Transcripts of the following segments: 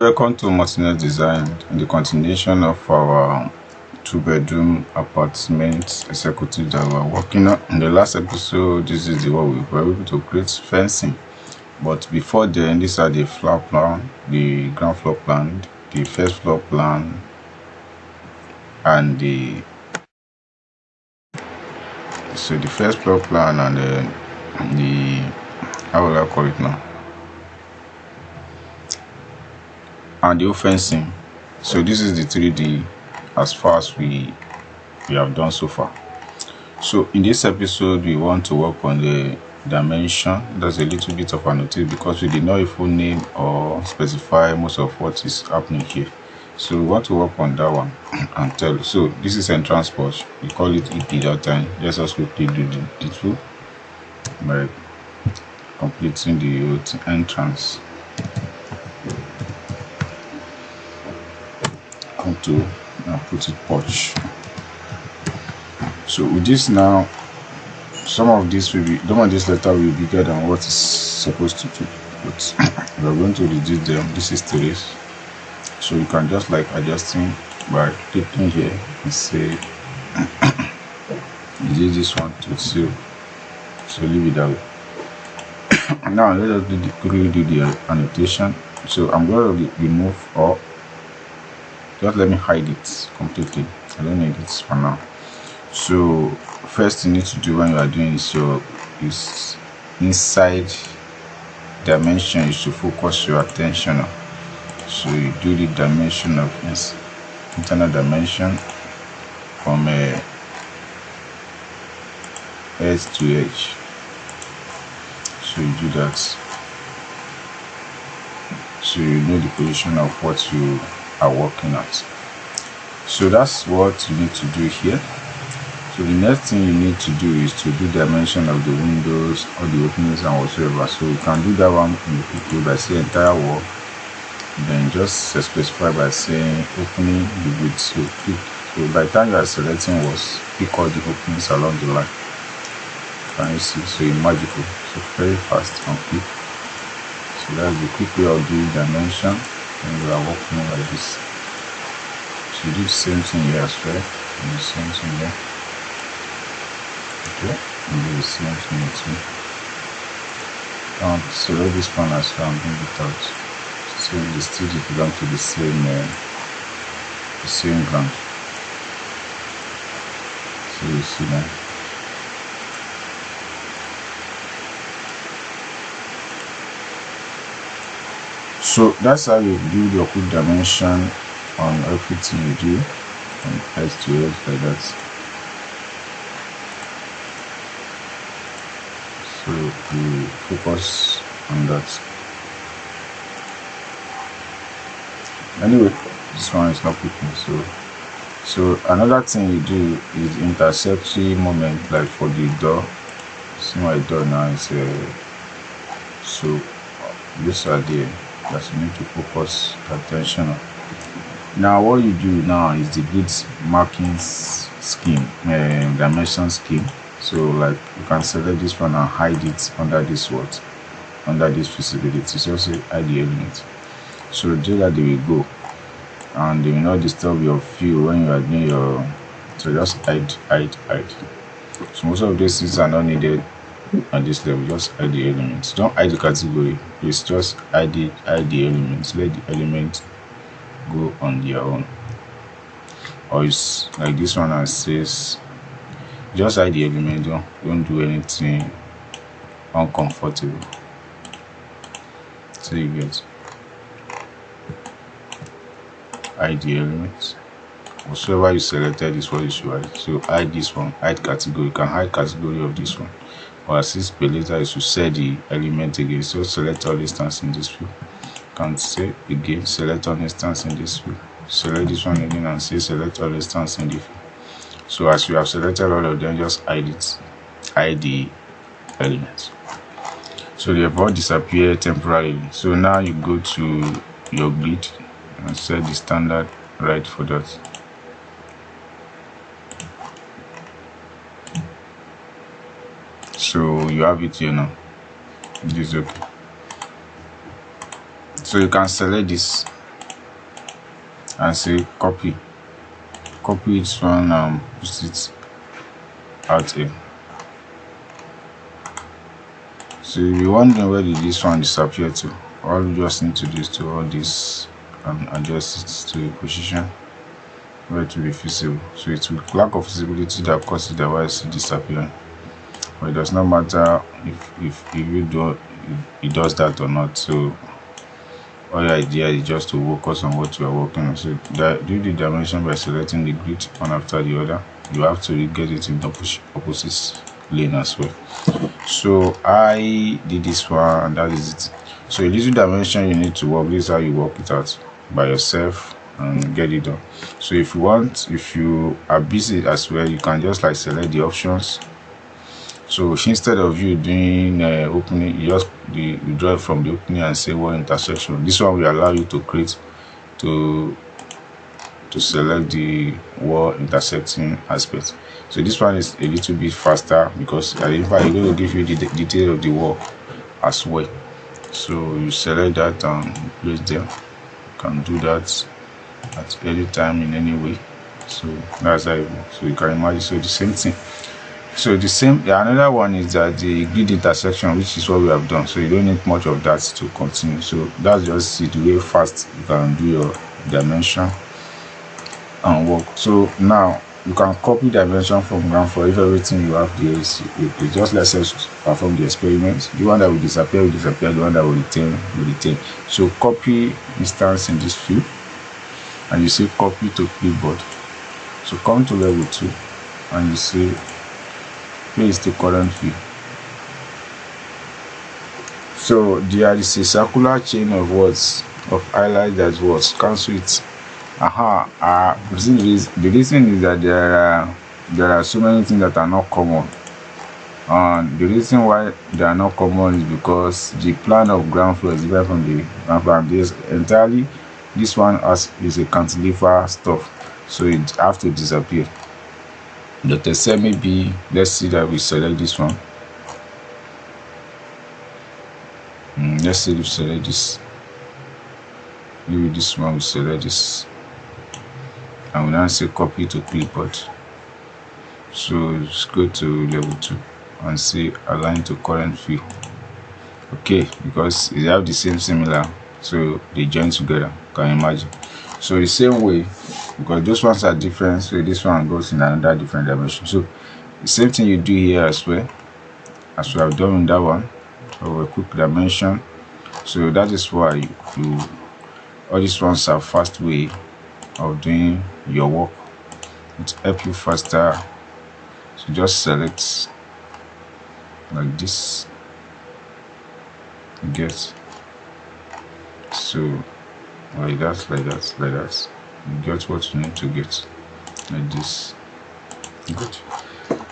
Welcome to Martinez Design, in the continuation of our two-bedroom apartment executive that we're working on. In the last episode, this is the one we were able to create fencing. But before then, these are the floor plan, the ground floor plan, the first floor plan, and the first floor plan and the how will I call it now? And the fencing. So this is the 3D as far as we have done so far. So in this episode we want to work on the dimension. There's a little bit of ANNOTATE because we did not even name or specify most of what is happening here. So we want to work on that one and tell. So this is entrance porch. We call it EP that time. Let's just quickly do the two by completing the entrance. To put it porch. So with this now, some of this letter will be bigger than what is supposed to do, but we're going to reduce them. This is Terrace, so you can just like adjusting by clicking here and say use this one to seal. So leave it that way. Now let us do the annotation. So I'm going to remove all. Just let me hide it completely. I don't need it for now. So first you need to do when you are doing this, is inside dimension is to focus your attention on. So you do the dimension of internal dimension from edge to edge. So you do that. So you know the position of what you are working at. So that's what you need to do here. So the next thing you need to do is to do dimension of the windows or the openings and whatsoever. So you can do that one in the quick by saying entire wall, then just specify by saying opening the width. So click. So by the time you are selecting walls, pick all the openings along the line. Can you see? So it's magical. So very fast and quick. So that's the quick way of doing dimension. And we are working like this. So you do the same thing here as well, and the same thing here. Okay, and do the same thing here too. Now select this one as well and bring it out. So they still belong to the same ground. So you see that. So that's how you do your quick dimension on everything you do from edge to edge like that. So you focus on that. Anyway, this one is not picking. So another thing you do is interceptory moment, like for the door. See my door now is so this are there that you need to focus attention on. Now what you do now is the grid marking scheme, dimension scheme. So like you can select this one and hide it under this word, under this visibility. So say hide the element. So do that they will go and they will not disturb your view when you are doing your. So just hide. So most of these things are not needed at this level. Just hide the elements. Don't hide the category. It's just hide the elements. Let the elements go on their own. Or it's like this one that says just hide the element. Don't do anything uncomfortable. So you get hide the elements. Whatsoever you selected is what you should hide. So hide this one. Hide category. You can hide category of this one. Or assist per later is to set the element again. So select all instance in this view. Can say again select all instance in this view. Select this one again and say select all instance in the view. So as you have selected all of them, just hide the elements. So they have all disappeared temporarily. So now you go to your grid and set the standard right for that. So you have it here now. This is okay. So you can select this and say copy this one and put it out here. So if you're wondering where did this one disappear to, all you just need to do is to hold this and adjust it to a position where it will be visible. So it will lack of visibility that causes the wires to disappear. But it does not matter if you do it does that or not. So all your idea is just to focus on what you are working on. So do the dimension by selecting the grid one after the other. You have to get it in the opposite lane as well. So I did this one and that is it. So a little dimension you need to work. This is how you work it out by yourself and get it done. So if you are busy as well, you can just like select the options. So instead of you doing opening, you just you draw it from the opening and say what intersection. This one will allow you to create to select the wall intersecting aspect. So this one is a little bit faster because in fact it's going to give you the detail of the wall as well. So you select that and place there. You can do that at any time in any way. So that's how it works. So you can imagine. So the same thing. So another one is that the grid intersection, which is what we have done. So you don't need much of that to continue. So that's just the way fast you can do your dimension and work. So now you can copy dimension from ground for if everything you have there is just let's perform the experiment. The one that will disappear, the one that will retain. So copy instance in this field and you say copy to clipboard. So come to level 2 and you say paste the current view. So there is a circular chain of words of highlight that words. Cancel it. The reason is that there are so many things that are not common, and the reason why they are not common is because the plan of ground floor is different from the ground floor. This entirely, this one is a cantilever stuff, so it have to disappear. Dr. say maybe let's see that we select this one. Let's say we select this. Maybe this one we select this. And we now say copy to clipboard. So let's go to level 2 and say align to current view. Okay, because they have the similar, so they join together. Can you imagine? So the same way, because those ones are different, so this one goes in another different dimension. So the same thing you do here as well, as we have done in that one, for a quick dimension. So that is why all these ones are fast way of doing your work. It help you faster. So just select like this, you get, so like that, you get what you need to get, like this. Good.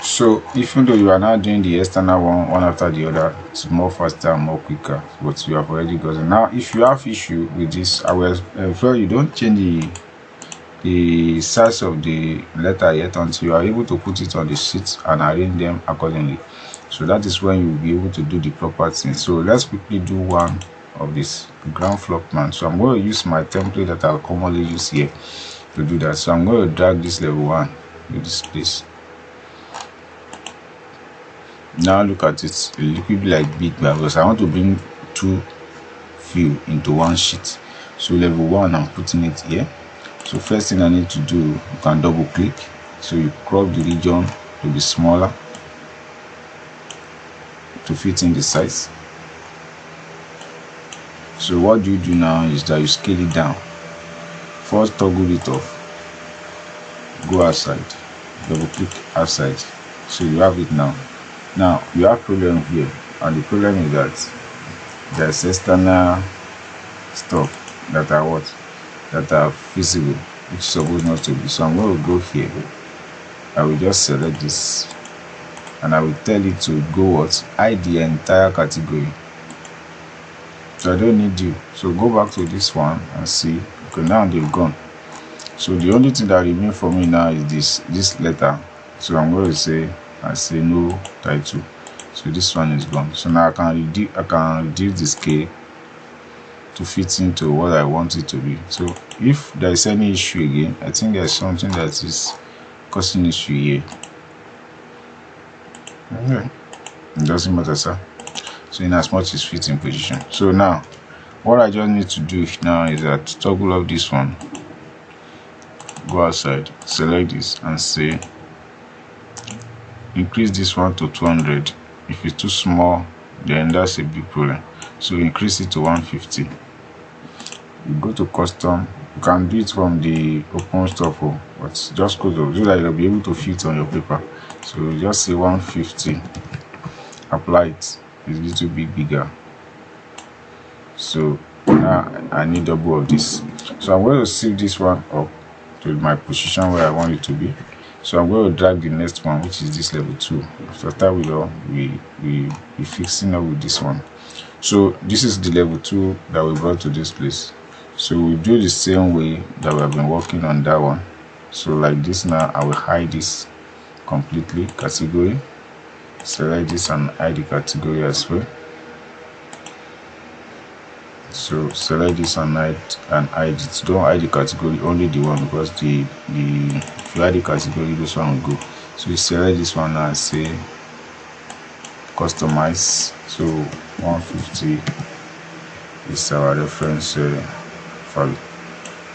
So even though you are now doing the external one after the other, it's more faster and more quicker, but you have already gotten. Now if you have issue with this, I will prefer you don't change the size of the letter yet until you are able to put it on the sheet and arrange them accordingly. So that is when you will be able to do the proper thing. So let's quickly do one of this ground floor plan. So I'm going to use my template that I'll commonly use here to do that. So I'm going to drag this level 1 to this place. Now look at it, it will be like big because I want to bring 2 view into one sheet. So level 1 I'm putting it here. So first thing I need to do, you can double click, so you crop the region to be smaller to fit in the size. So what you do now is that you scale it down. First toggle it off, go outside, double click outside, so you have it now. Now you have problem here, and the problem is that there's external stuff that are visible, which is supposed not to be. So I'm going to go here, I will just select this and I will tell it to go hide the entire category. So I don't need you. So go back to this one and see. Okay, now they've gone. So the only thing that remains for me now is this letter. So I'm going to say no title. So this one is gone. So now I can reduce the scale to fit into what I want it to be. So if there is any issue again, I think there's something that is causing issue here. Okay. It doesn't matter, sir. So in as much as fit in position. So now what I just need to do now is that toggle off this one, go outside, select this and say increase this one to 200. If it's too small, then that's a big problem. So increase it to 150. You go to custom. You can do it from the open stuff, but just go to so that you'll be able to fit on your paper. So just say 150. Apply it. It's a little bit bigger. So now I need double of this. So I'm going to save this one up to my position where I want it to be. So I'm going to drag the next one, which is this level 2. After that we fixing up with this one. So this is the level 2 that we brought to this place. So we do the same way that we have been working on that one. So like this now, I will hide this completely, category, select this and hide the category as well. So select this and hide it. Don't hide the category, only the one, because if you hide the category, this one will go. So you select this one and say customize. So 150 is our reference value.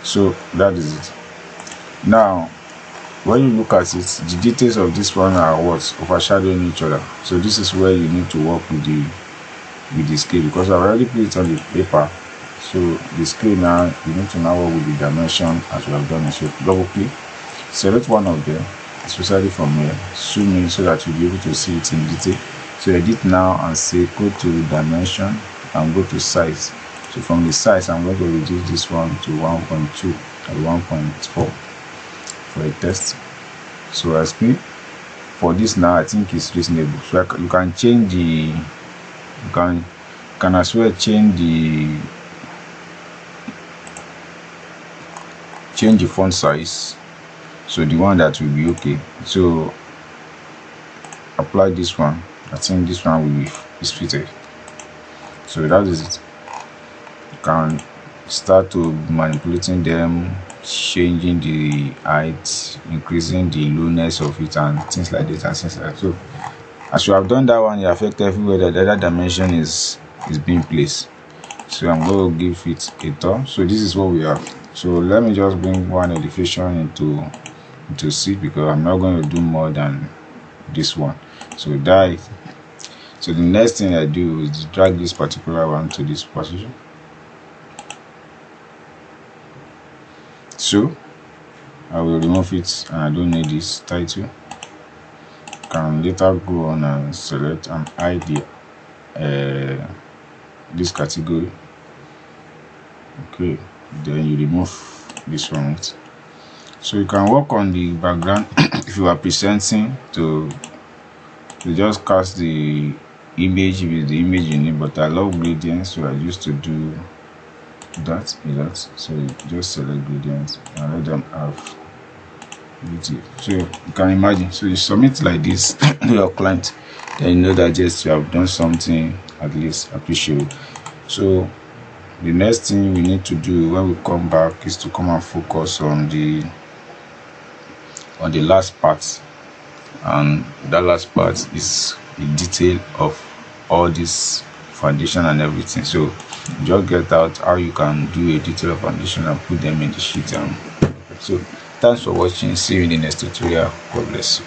So that is it. Now when you look at it, the details of this one are what overshadowing each other. So this is where you need to work with the scale, because I already put it on the paper. So the scale now, you need to now work with the dimension as we have done it. So double click, select one of them, especially from here, zoom in so that you'll be able to see it in detail. So edit now and say go to dimension and go to size. So from the size, I'm going to reduce this one to 1.2 or 1.4 for a test. So as me for this now, I think it's reasonable. So you can change the can as well change the font size, so the one that will be okay. So apply this one. I think this one will be fitted. So that is it. You can start to manipulating them, changing the height, increasing the lowness of it and things like this and things like that. So as you have done that one, you affect everywhere that the other dimension is being placed. So I'm going to give it a turn. So this is what we have. So let me just bring one elevation into C, because I'm not going to do more than this one. So the next thing I do is drag this particular one to this position. So I will remove it, and I don't need this title. Can later go on and select and hide this category. Okay, then you remove this one. So you can work on the background if you are presenting to just cast the image with the image in it, but I love gradients, so I used to do that a lot. So you just select gradients and let them have beauty. So you can imagine, so you submit like this to your client, then you know that yes, you have done something at least appreciable. So the next thing we need to do when we come back is to come and focus on the last part, and that last part is the detail of all this foundation and everything. So just get out how you can do a detailed foundation and put them in the sheet. So thanks for watching. See you in the next tutorial. God bless you.